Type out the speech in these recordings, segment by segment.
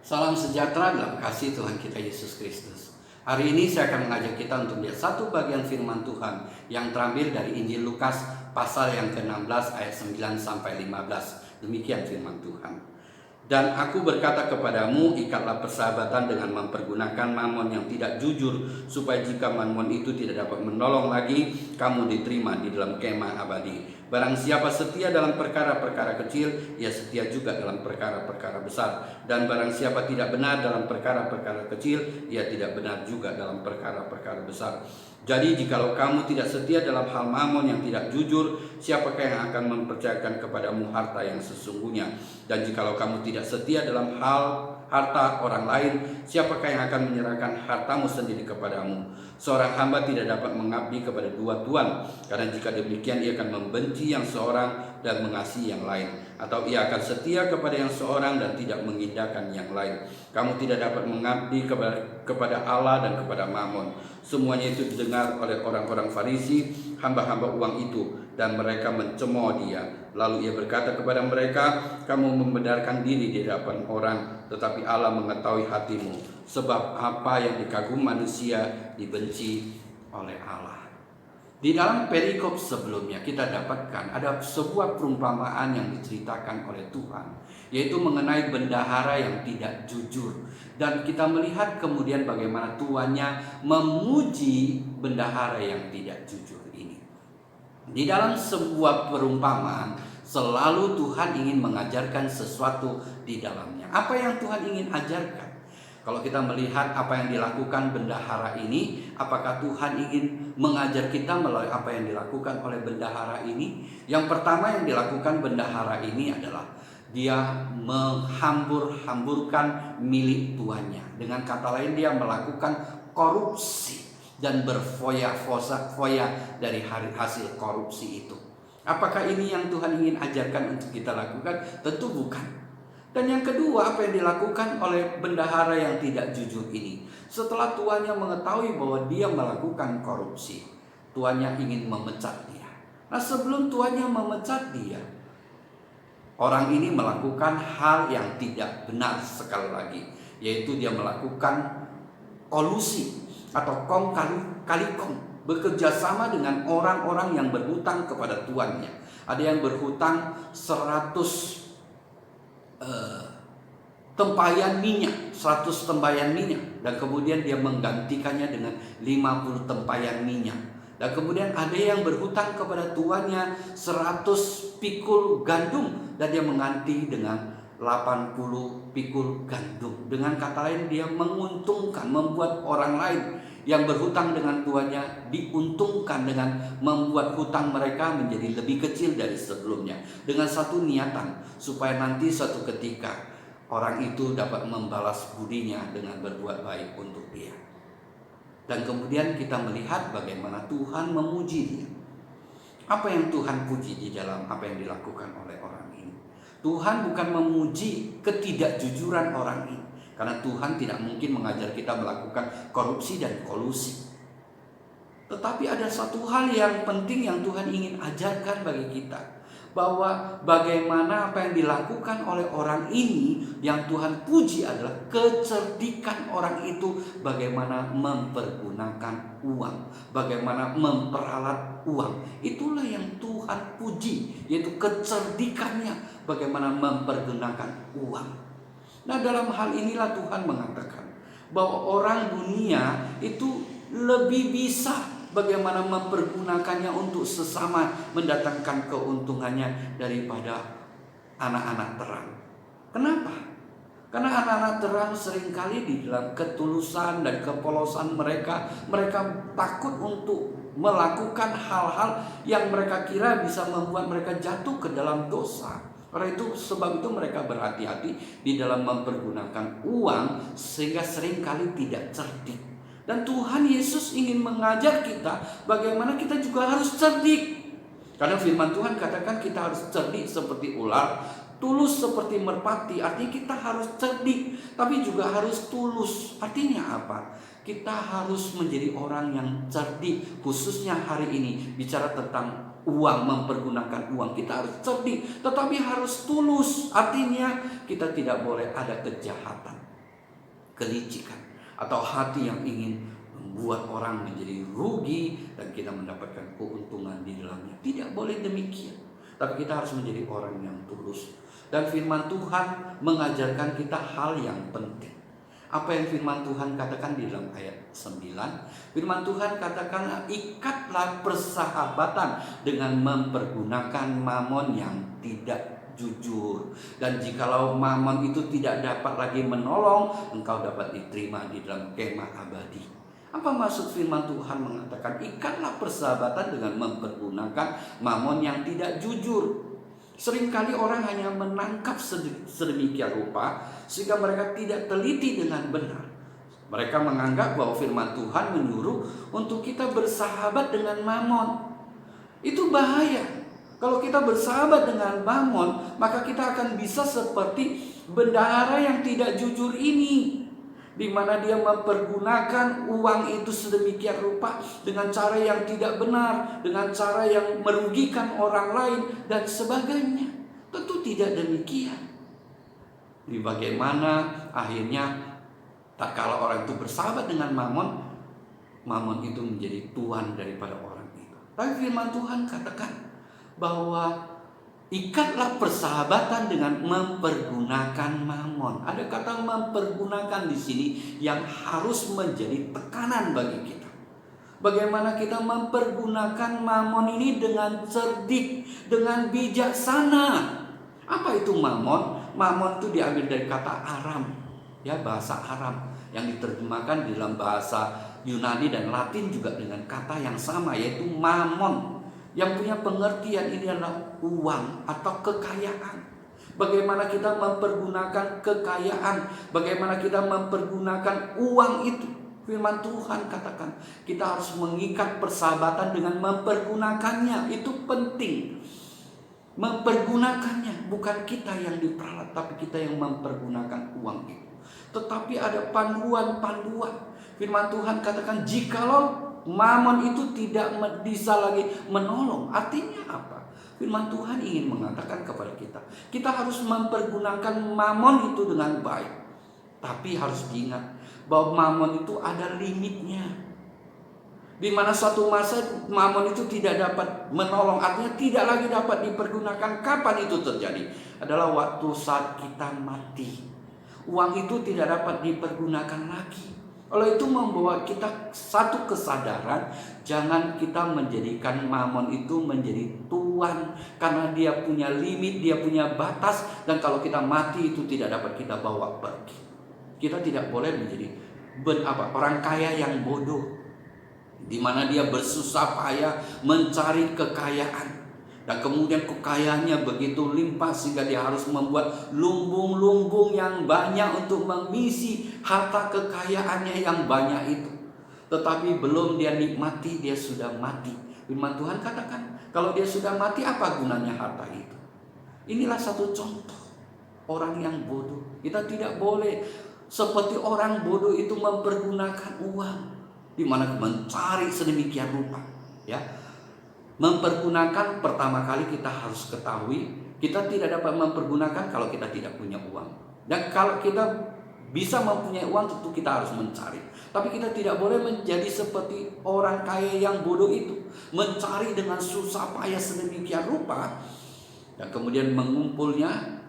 Salam sejahtera dalam kasih Tuhan kita Yesus Kristus. Hari ini saya akan mengajak kita untuk melihat satu bagian firman Tuhan yang terambil dari Injil Lukas pasal yang ke-16 ayat 9 sampai 15. Demikian firman Tuhan. Dan aku berkata kepadamu, ikatlah persahabatan dengan mempergunakan mamon yang tidak jujur, supaya jika mamon itu tidak dapat menolong lagi, kamu diterima di dalam kemah abadi. Barang siapa setia dalam perkara-perkara kecil, ia setia juga dalam perkara-perkara besar. Dan barang siapa tidak benar dalam perkara-perkara kecil, ia tidak benar juga dalam perkara-perkara besar. Jadi jikalau kamu tidak setia dalam hal mamon yang tidak jujur, siapakah yang akan mempercayakan kepadamu harta yang sesungguhnya? Dan jikalau kamu tidak setia dalam hal harta orang lain, siapakah yang akan menyerahkan hartamu sendiri kepadamu? Seorang hamba tidak dapat mengabdi kepada dua tuan, karena jika demikian ia akan membenci yang seorang dan mengasihi yang lain, atau ia akan setia kepada yang seorang dan tidak mengindahkan yang lain. Kamu tidak dapat mengabdi kepada Allah dan kepada Mamon. Semuanya itu didengar oleh orang-orang Farisi, hamba-hamba uang itu, dan mereka mencemooh dia. Lalu ia berkata kepada mereka, kamu membenarkan diri di hadapan orang, tetapi Allah mengetahui hatimu, sebab apa yang dikagumi manusia dibenci oleh Allah. Di dalam perikop sebelumnya kita dapatkan ada sebuah perumpamaan yang diceritakan oleh Tuhan, yaitu mengenai bendahara yang tidak jujur. Dan kita melihat kemudian bagaimana tuannya memuji bendahara yang tidak jujur ini. Di dalam sebuah perumpamaan selalu Tuhan ingin mengajarkan sesuatu di dalamnya. Apa yang Tuhan ingin ajarkan? Kalau kita melihat apa yang dilakukan bendahara ini, apakah Tuhan ingin mengajar kita melalui apa yang dilakukan oleh bendahara ini? Yang pertama yang dilakukan bendahara ini adalah dia menghambur-hamburkan milik tuannya. Dengan kata lain, dia melakukan korupsi dan berfoya-foya dari hasil korupsi itu. Apakah ini yang Tuhan ingin ajarkan untuk kita lakukan? Tentu bukan. Dan yang kedua, apa yang dilakukan oleh bendahara yang tidak jujur ini? Setelah tuannya mengetahui bahwa dia melakukan korupsi, tuannya ingin memecat dia. Nah, sebelum tuannya memecat dia, orang ini melakukan hal yang tidak benar sekali lagi, yaitu dia melakukan kolusi atau kong kali kong, bekerja sama dengan orang-orang yang berhutang kepada tuannya. Ada yang berhutang 100 tempayan minyak, 100 tempayan minyak, dan kemudian dia menggantikannya dengan 50 tempayan minyak. Dan kemudian ada yang berhutang kepada tuannya 100 pikul gandum, dan dia mengganti dengan 80 pikul gandum. Dengan kata lain, dia menguntungkan, membuat orang lain yang berhutang dengan tuannya diuntungkan dengan membuat hutang mereka menjadi lebih kecil dari sebelumnya, dengan satu niatan supaya nanti suatu ketika orang itu dapat membalas budinya dengan berbuat baik untuk dia. Dan kemudian kita melihat bagaimana Tuhan memuji dia. Apa yang Tuhan puji di dalam apa yang dilakukan oleh orang ini? Tuhan bukan memuji ketidakjujuran orang ini, karena Tuhan tidak mungkin mengajar kita melakukan korupsi dan kolusi. Tetapi ada satu hal yang penting yang Tuhan ingin ajarkan bagi kita, bahwa bagaimana apa yang dilakukan oleh orang ini yang Tuhan puji adalah kecerdikan orang itu, bagaimana mempergunakan uang, bagaimana memperalat uang. Itulah yang Tuhan puji, yaitu kecerdikannya bagaimana mempergunakan uang. Nah, dalam hal inilah Tuhan mengatakan bahwa orang dunia itu lebih bisa bagaimana mempergunakannya untuk sesama, mendatangkan keuntungannya daripada anak-anak terang. Kenapa? Karena anak-anak terang seringkali di dalam ketulusan dan kepolosan mereka takut untuk melakukan hal-hal yang mereka kira bisa membuat mereka jatuh ke dalam dosa. Karena itu, sebab itu mereka berhati-hati di dalam mempergunakan uang, sehingga seringkali tidak cerdik. Dan Tuhan Yesus ingin mengajar kita bagaimana kita juga harus cerdik. Karena firman Tuhan katakan kita harus cerdik seperti ular, tulus seperti merpati. Artinya kita harus cerdik, tapi juga harus tulus. Artinya apa? Kita harus menjadi orang yang cerdik. Khususnya hari ini bicara tentang uang, mempergunakan uang, kita harus cerdik, tetapi harus tulus. Artinya kita tidak boleh ada kejahatan. kelicikan atau hati yang ingin membuat orang menjadi rugi dan kita mendapatkan keuntungan di dalamnya. Tidak boleh demikian. Tapi kita harus menjadi orang yang tulus. Dan firman Tuhan mengajarkan kita hal yang penting. Apa yang firman Tuhan katakan di dalam ayat 9? Firman Tuhan katakan, ikatlah persahabatan dengan mempergunakan mamon yang tidak jujur. Dan jikalau mamon itu tidak dapat lagi menolong, engkau dapat diterima di dalam kemah abadi. Apa maksud firman Tuhan mengatakan ikatlah persahabatan dengan mempergunakan mamon yang tidak jujur? Seringkali orang hanya menangkap sedemikian rupa sehingga mereka tidak teliti dengan benar. Mereka menganggap bahwa firman Tuhan menyuruh untuk kita bersahabat dengan mamon. Itu bahaya. Kalau kita bersahabat dengan mamon, maka kita akan bisa seperti bendahara yang tidak jujur ini, di mana dia mempergunakan uang itu sedemikian rupa dengan cara yang tidak benar, dengan cara yang merugikan orang lain dan sebagainya. Tentu tidak demikian. Di bagaimana akhirnya tak kala orang itu bersahabat dengan mamon, mamon itu menjadi tuan daripada orang itu. Tapi firman Tuhan katakan bahwa ikatlah persahabatan dengan mempergunakan mamon. Ada kata mempergunakan di sini yang harus menjadi tekanan bagi kita. Bagaimana kita mempergunakan mamon ini dengan cerdik, dengan bijaksana. Apa itu mamon? Mamon itu diambil dari kata Aram, ya, bahasa Aram yang diterjemahkan di dalam bahasa Yunani dan Latin juga dengan kata yang sama, yaitu mamon, yang punya pengertian ini adalah uang atau kekayaan. Bagaimana kita mempergunakan kekayaan, bagaimana kita mempergunakan uang itu. Firman Tuhan katakan kita harus mengikat persahabatan dengan mempergunakannya. Itu penting. Mempergunakannya, bukan kita yang diperalat, tapi kita yang mempergunakan uang itu. Tetapi ada panduan-panduan. Firman Tuhan katakan jikalau mamon itu tidak bisa lagi menolong. Artinya apa? Firman Tuhan ingin mengatakan kepada kita, kita harus mempergunakan mamon itu dengan baik. Tapi harus diingat bahwa mamon itu ada limitnya. Di mana suatu masa mamon itu tidak dapat menolong, artinya tidak lagi dapat dipergunakan. Kapan itu terjadi? Adalah waktu saat kita mati. Uang itu tidak dapat dipergunakan lagi. Oleh itu membawa kita satu kesadaran, jangan kita menjadikan mamon itu menjadi tuan, karena dia punya limit, dia punya batas, dan kalau kita mati itu tidak dapat kita bawa pergi. Kita tidak boleh menjadi orang kaya yang bodoh, di mana dia bersusah payah mencari kekayaan. Dan kemudian kekayaannya begitu limpah sehingga dia harus membuat lumbung-lumbung yang banyak untuk mengisi harta kekayaannya yang banyak itu. Tetapi belum dia nikmati, dia sudah mati. Firman Tuhan katakan, kalau dia sudah mati, apa gunanya harta itu? Inilah satu contoh orang yang bodoh. Kita tidak boleh seperti orang bodoh itu mempergunakan uang, di mana mencari sedemikian rupa, ya. Mempergunakan, pertama kali kita harus ketahui kita tidak dapat mempergunakan kalau kita tidak punya uang. Dan kalau kita bisa mempunyai uang, tentu kita harus mencari. Tapi kita tidak boleh menjadi seperti orang kaya yang bodoh itu, mencari dengan susah payah sedemikian rupa dan kemudian mengumpulnya.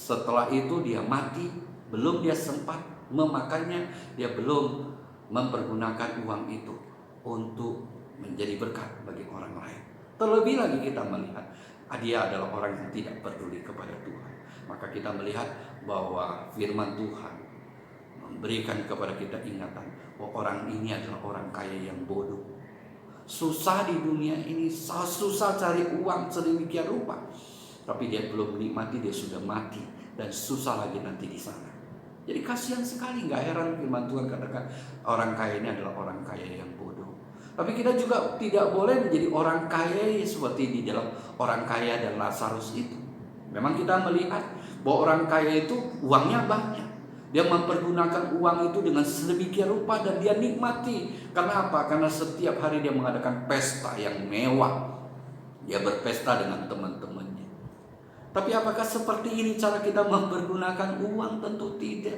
Setelah itu dia mati, belum dia sempat memakainya, dia belum mempergunakan uang itu untuk menjadi berkat bagi orang lain. Terlebih lagi kita melihat dia adalah orang yang tidak peduli kepada Tuhan. Maka kita melihat bahwa firman Tuhan memberikan kepada kita ingatan bahwa orang ini adalah orang kaya yang bodoh. Susah di dunia ini, susah cari uang sedemikian rupa, tapi dia belum menikmati, dia sudah mati, dan susah lagi nanti di sana. Jadi kasihan sekali. Gak heran firman Tuhan katakan orang kaya ini adalah orang kaya yang bodoh. Tapi kita juga tidak boleh menjadi orang kaya seperti di dalam orang kaya dan Lazarus itu. Memang kita melihat bahwa orang kaya itu uangnya banyak. Dia mempergunakan uang itu dengan sedemikian rupa dan dia nikmati. Karena apa? Karena setiap hari dia mengadakan pesta yang mewah. Dia berpesta dengan teman-temannya. Tapi apakah seperti ini cara kita mempergunakan uang? Tentu tidak.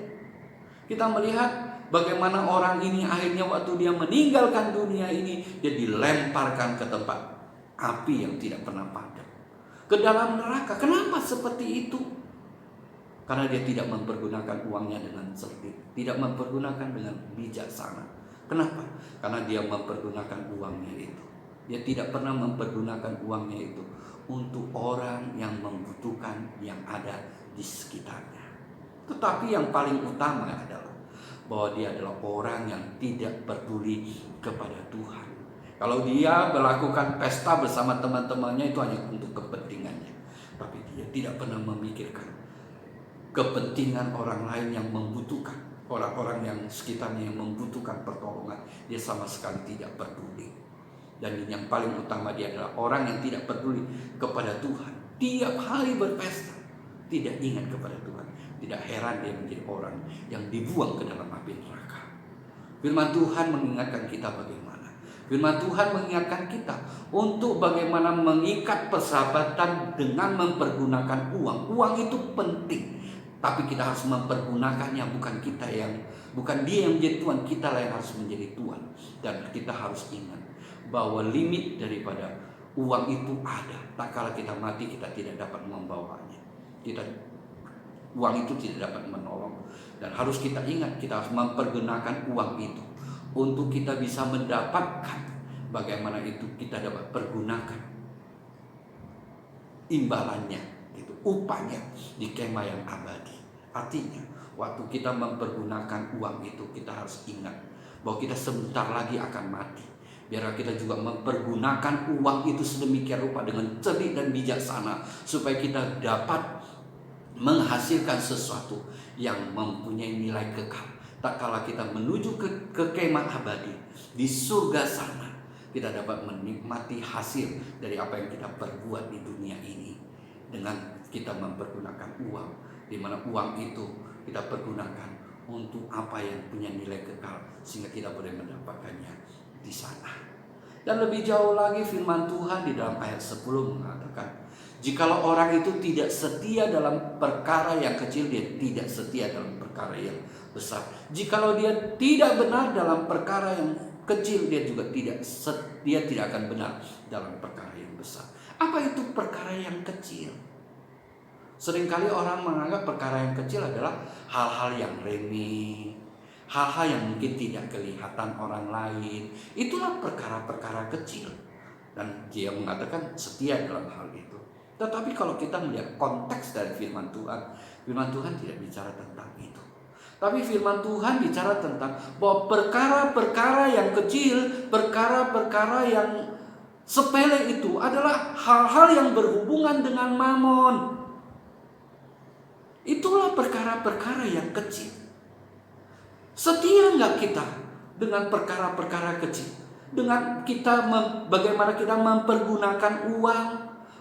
Kita melihat bagaimana orang ini akhirnya waktu dia meninggalkan dunia ini, dia dilemparkan ke tempat api yang tidak pernah padam, ke dalam neraka. Kenapa seperti itu? Karena dia tidak mempergunakan uangnya dengan cerdik, tidak mempergunakan dengan bijaksana. Kenapa? Karena dia mempergunakan uangnya itu. Dia tidak pernah mempergunakan uangnya itu untuk orang yang membutuhkan yang ada di sekitarnya. Tetapi yang paling utama adalah bahwa dia adalah orang yang tidak peduli kepada Tuhan. Kalau dia melakukan pesta bersama teman-temannya itu hanya untuk kepentingannya, tapi dia tidak pernah memikirkan kepentingan orang lain yang membutuhkan, orang-orang yang sekitarnya yang membutuhkan pertolongan. Dia sama sekali tidak peduli. Dan yang paling utama, dia adalah orang yang tidak peduli kepada Tuhan. Tiap hari berpesta, tidak ingat kepada Tuhan. Tidak heran dia menjadi orang yang dibuang ke dalam api neraka. Firman Tuhan mengingatkan kita bagaimana. Firman Tuhan mengingatkan kita untuk bagaimana mengikat persahabatan dengan mempergunakan uang. Uang itu penting, tapi kita harus mempergunakannya, bukan dia yang menjadi Tuhan, kita lah yang harus menjadi Tuhan. Dan kita harus ingat bahwa limit daripada uang itu ada. Tak kala kita mati, kita tidak dapat membawanya. Uang itu tidak dapat menolong. Dan harus kita ingat, kita harus mempergunakan uang itu untuk kita bisa mendapatkan bagaimana itu kita dapat pergunakan imbalannya, itu upahnya di kemah yang abadi. Artinya waktu kita mempergunakan uang itu, kita harus ingat bahwa kita sebentar lagi akan mati. Biarlah kita juga mempergunakan uang itu sedemikian rupa dengan cerdik dan bijaksana, supaya kita dapat menghasilkan sesuatu yang mempunyai nilai kekal. Tak kala kita menuju ke kemah abadi di surga sana, kita dapat menikmati hasil dari apa yang kita perbuat di dunia ini dengan kita mempergunakan uang, di mana uang itu kita pergunakan untuk apa yang punya nilai kekal, sehingga kita boleh mendapatkannya di sana. Dan lebih jauh lagi, firman Tuhan di dalam ayat 10 mengatakan, jikalau orang itu tidak setia dalam perkara yang kecil, dia tidak setia dalam perkara yang besar. Jikalau dia tidak benar dalam perkara yang kecil, dia tidak akan benar dalam perkara yang besar. Apa itu perkara yang kecil? Seringkali orang menganggap perkara yang kecil adalah hal-hal yang remeh, hal-hal yang mungkin tidak kelihatan orang lain. Itulah perkara-perkara kecil. Dan dia mengatakan setia dalam hal itu. Tetapi kalau kita melihat konteks dari firman Tuhan tidak bicara tentang itu. Tapi firman Tuhan bicara tentang bahwa perkara-perkara yang kecil, perkara-perkara yang sepele itu adalah hal-hal yang berhubungan dengan mamon. Itulah perkara-perkara yang kecil. Setia nggak kita dengan perkara-perkara kecil? Dengan bagaimana kita mempergunakan uang,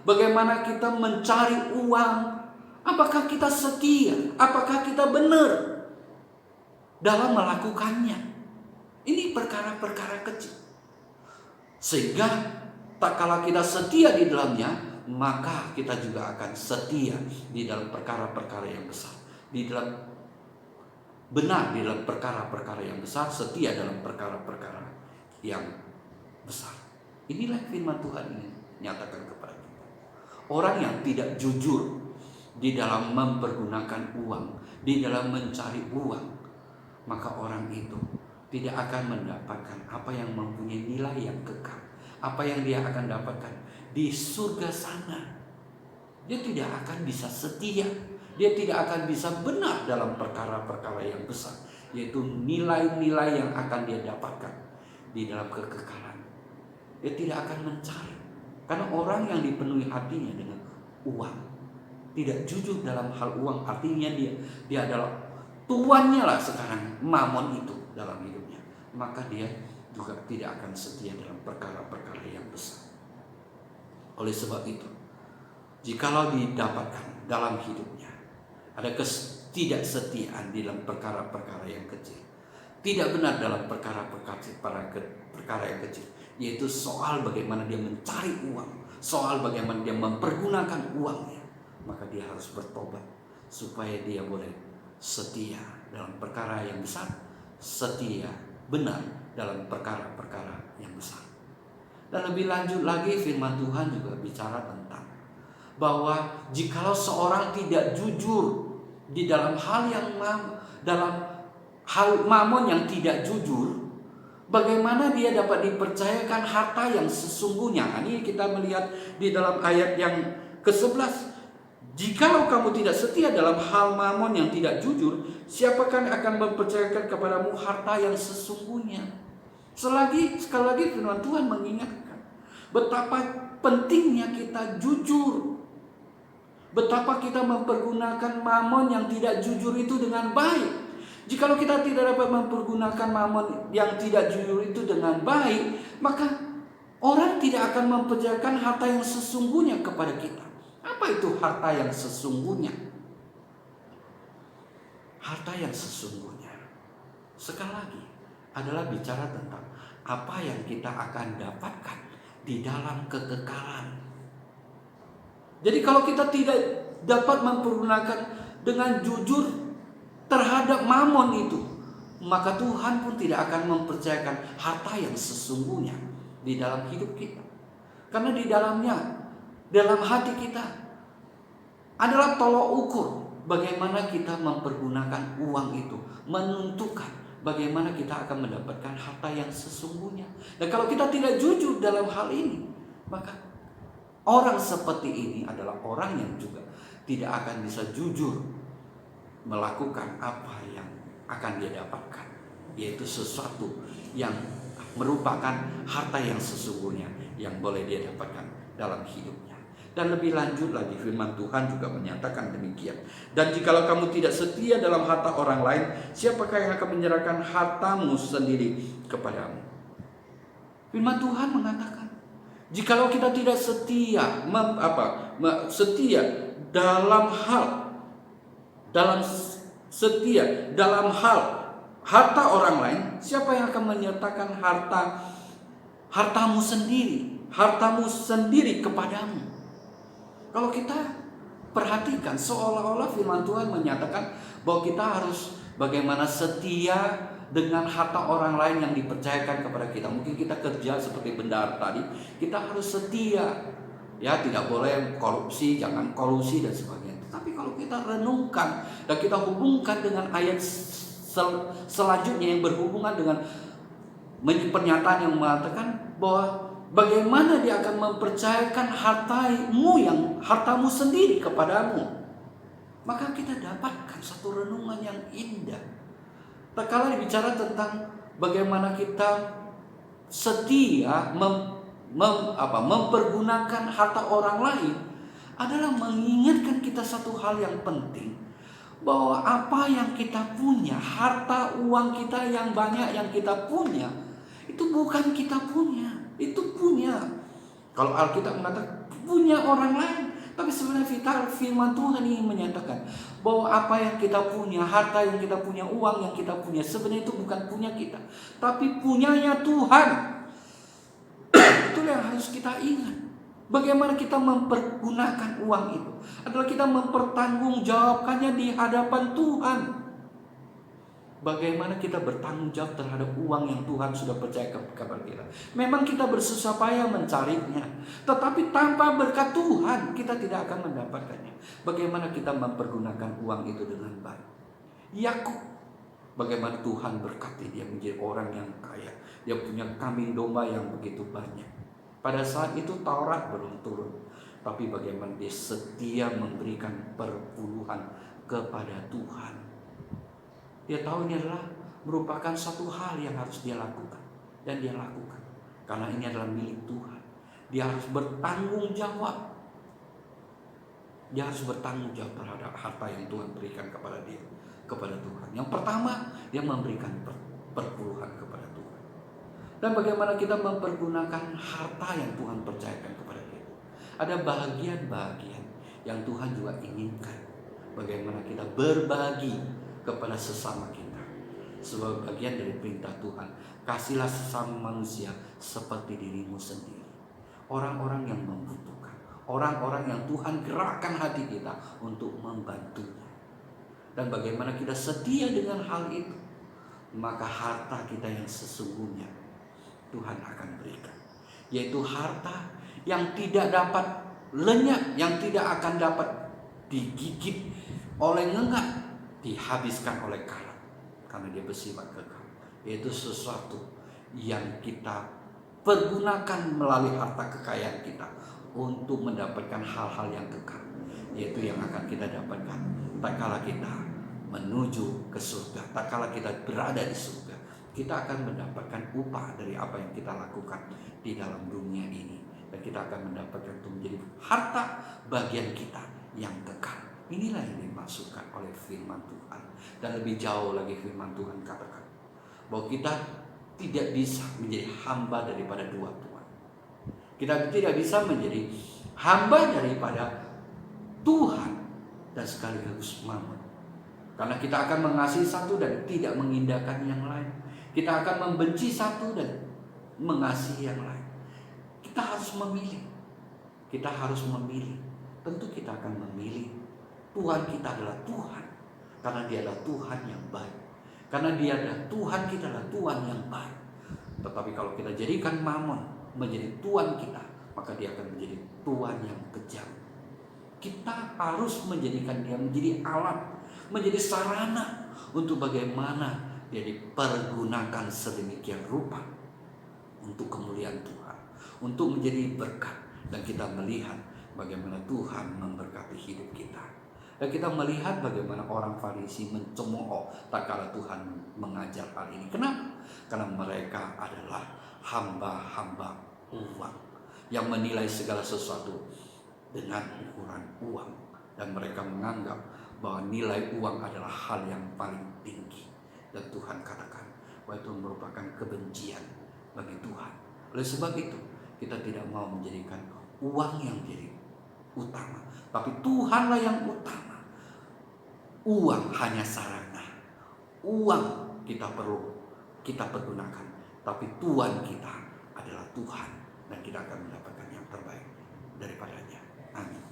bagaimana kita mencari uang? Apakah kita setia? Apakah kita benar dalam melakukannya? Ini perkara-perkara kecil. Sehingga tak kala kita setia di dalamnya, maka kita juga akan setia di dalam perkara-perkara yang besar. Benar di dalam perkara-perkara yang besar, setia dalam perkara-perkara yang besar. Inilah firman Tuhan ini nyatakan kepada kita. Orang yang tidak jujur di dalam mempergunakan uang, di dalam mencari uang, maka orang itu tidak akan mendapatkan apa yang mempunyai nilai yang kekal, apa yang dia akan dapatkan di surga sana. Dia tidak akan bisa setia, dia tidak akan bisa benar dalam perkara-perkara yang besar, yaitu nilai-nilai yang akan dia dapatkan di dalam kekekalan. Dia tidak akan mencari, karena orang yang dipenuhi hatinya dengan uang, tidak jujur dalam hal uang, artinya dia adalah tuannya lah sekarang mamon itu dalam hidupnya, maka dia juga tidak akan setia dalam perkara-perkara yang besar. Oleh sebab itu, jikalau didapatkan dalam hidupnya ada ketidaksetiaan di dalam perkara-perkara yang kecil, tidak benar dalam perkara yang kecil, yaitu soal bagaimana dia mencari uang, soal bagaimana dia mempergunakan uangnya, maka dia harus bertobat supaya dia boleh setia dalam perkara yang besar, setia, benar dalam perkara-perkara yang besar. Dan lebih lanjut lagi firman Tuhan juga bicara tentang bahwa jikalau seorang tidak jujur di dalam hal mamon yang tidak jujur, bagaimana dia dapat dipercayakan harta yang sesungguhnya? Ini kita melihat di dalam ayat yang ke-11. Jikalau kamu tidak setia dalam hal mamon yang tidak jujur, siapakah yang akan mempercayakan kepadamu harta yang sesungguhnya? Sekali lagi firman Tuhan mengingatkan betapa pentingnya kita jujur. Betapa kita mempergunakan mamon yang tidak jujur itu dengan baik. Jikalau kita tidak dapat mempergunakan mamon yang tidak jujur itu dengan baik, maka orang tidak akan mempercayakan harta yang sesungguhnya kepada kita. Apa itu harta yang sesungguhnya? Harta yang sesungguhnya, sekali lagi, adalah bicara tentang apa yang kita akan dapatkan di dalam kekekalan. Jadi kalau kita tidak dapat mempergunakan dengan jujur terhadap mamon itu, maka Tuhan pun tidak akan mempercayakan harta yang sesungguhnya di dalam hidup kita. Karena di dalamnya, dalam hati kita adalah tolok ukur bagaimana kita mempergunakan uang itu, menentukan bagaimana kita akan mendapatkan harta yang sesungguhnya. Dan kalau kita tidak jujur dalam hal ini, maka orang seperti ini adalah orang yang juga tidak akan bisa jujur melakukan apa yang akan dia dapatkan, yaitu sesuatu yang merupakan harta yang sesungguhnya yang boleh dia dapatkan dalam hidupnya. Dan lebih lanjut lagi firman Tuhan juga menyatakan demikian. Dan jikalau kamu tidak setia dalam harta orang lain, siapakah yang akan menyerahkan hartamu sendiri kepadamu? Firman Tuhan mengatakan, jikalau kita tidak setia dalam hal harta orang lain, siapa yang akan menyertakan hartamu sendiri kepadamu? Kalau kita perhatikan, seolah-olah firman Tuhan menyatakan bahwa kita harus bagaimana setia dengan harta orang lain yang dipercayakan kepada kita. Mungkin kita kerja seperti bendahara tadi, kita harus setia, ya, tidak boleh korupsi, jangan kolusi dan sebagainya. Tapi kalau kita renungkan dan kita hubungkan dengan ayat selanjutnya yang berhubungan dengan pernyataan yang mengatakan bahwa bagaimana dia akan mempercayakan hartamu sendiri kepadamu, maka kita dapatkan satu renungan yang indah. Terkala bicara tentang bagaimana kita setia mempergunakan harta orang lain, adalah mengingatkan kita satu hal yang penting, bahwa apa yang kita punya, harta uang kita yang banyak yang kita punya, itu bukan kita punya, itu punya. Kalau Alkitab mengatakan punya orang lain, tapi sebenarnya firman Tuhan ini menyatakan bahwa apa yang kita punya, harta yang kita punya, uang yang kita punya, sebenarnya itu bukan punya kita, tapi punyanya Tuhan. Itu yang harus kita ingat. Bagaimana kita mempergunakan uang itu adalah kita mempertanggungjawabkannya di hadapan Tuhan. Bagaimana kita bertanggung jawab terhadap uang yang Tuhan sudah percaya kepada kita. Memang kita bersusah payah mencarinya, tetapi tanpa berkat Tuhan kita tidak akan mendapatkannya. Bagaimana kita mempergunakan uang itu dengan baik. Yakub, bagaimana Tuhan berkati dia menjadi orang yang kaya. Dia punya kambing domba yang begitu banyak. Pada saat itu Taurat belum turun, tapi bagaimana dia setia memberikan perpuluhan kepada Tuhan. Dia tahu ini adalah merupakan satu hal yang harus dia lakukan, dan dia lakukan karena ini adalah milik Tuhan. Dia harus bertanggung jawab. Dia harus bertanggung jawab terhadap harta yang Tuhan berikan kepada dia, kepada Tuhan. Yang pertama, dia memberikan perpuluhan kepada Tuhan. Dan bagaimana kita mempergunakan harta yang Tuhan percayakan kepada kita. Ada bahagian-bahagian yang Tuhan juga inginkan. Bagaimana kita berbagi kepada sesama kita. Sebagai bagian dari perintah Tuhan, kasihlah sesama manusia seperti dirimu sendiri. Orang-orang yang membutuhkan, orang-orang yang Tuhan gerakkan hati kita untuk membantunya. dan bagaimana kita setia dengan hal itu, maka harta kita yang sesungguhnya Tuhan akan berikan, yaitu harta yang tidak dapat lenyap, yang tidak akan dapat digigit oleh ngengak, dihabiskan oleh karat, karena dia bersifat kekal. Yaitu sesuatu yang kita pergunakan melalui harta kekayaan kita untuk mendapatkan hal-hal yang kekal, yaitu yang akan kita dapatkan tak kala kita menuju ke surga, tak kala kita berada di surga. Kita akan mendapatkan upah dari apa yang kita lakukan di dalam dunia ini, dan kita akan mendapatkan itu menjadi harta bagian kita yang kekal. Inilah yang dimaksudkan oleh firman Tuhan. Dan lebih jauh lagi firman Tuhan katakan bahwa kita tidak bisa menjadi hamba daripada dua tuan. Kita tidak bisa menjadi hamba daripada Tuhan dan sekaligus Mammon. Karena kita akan mengasihi satu dan tidak mengindahkan yang lain. Kita akan membenci satu dan mengasihi yang lain. Kita harus memilih. Kita harus memilih. Tentu kita akan memilih Tuhan kita adalah Tuhan, karena Dia adalah Tuhan yang baik. Karena Dia adalah Tuhan, kita adalah Tuhan yang baik. Tetapi kalau kita jadikan Mammon menjadi Tuhan kita, maka dia akan menjadi Tuhan yang kejam. Kita harus menjadikan dia menjadi alat, menjadi sarana untuk bagaimana dia dipergunakan sedemikian rupa untuk kemuliaan Tuhan, untuk menjadi berkat. Dan kita melihat bagaimana Tuhan memberkati hidup kita. Dan kita melihat bagaimana orang Farisi mencemooh tak kala Tuhan mengajar hal ini. Kenapa? Karena mereka adalah hamba-hamba uang yang menilai segala sesuatu dengan ukuran uang. Dan mereka menganggap bahwa nilai uang adalah hal yang paling tinggi. Dan Tuhan katakan bahwa itu merupakan kebencian bagi Tuhan. Oleh sebab itu kita tidak mau menjadikan uang yang jadi utama, tapi Tuhanlah yang utama. Uang hanya sarana. Uang kita perlu kita pergunakan, tapi Tuhan kita adalah Tuhan, dan kita akan mendapatkan yang terbaik daripadanya. Amin.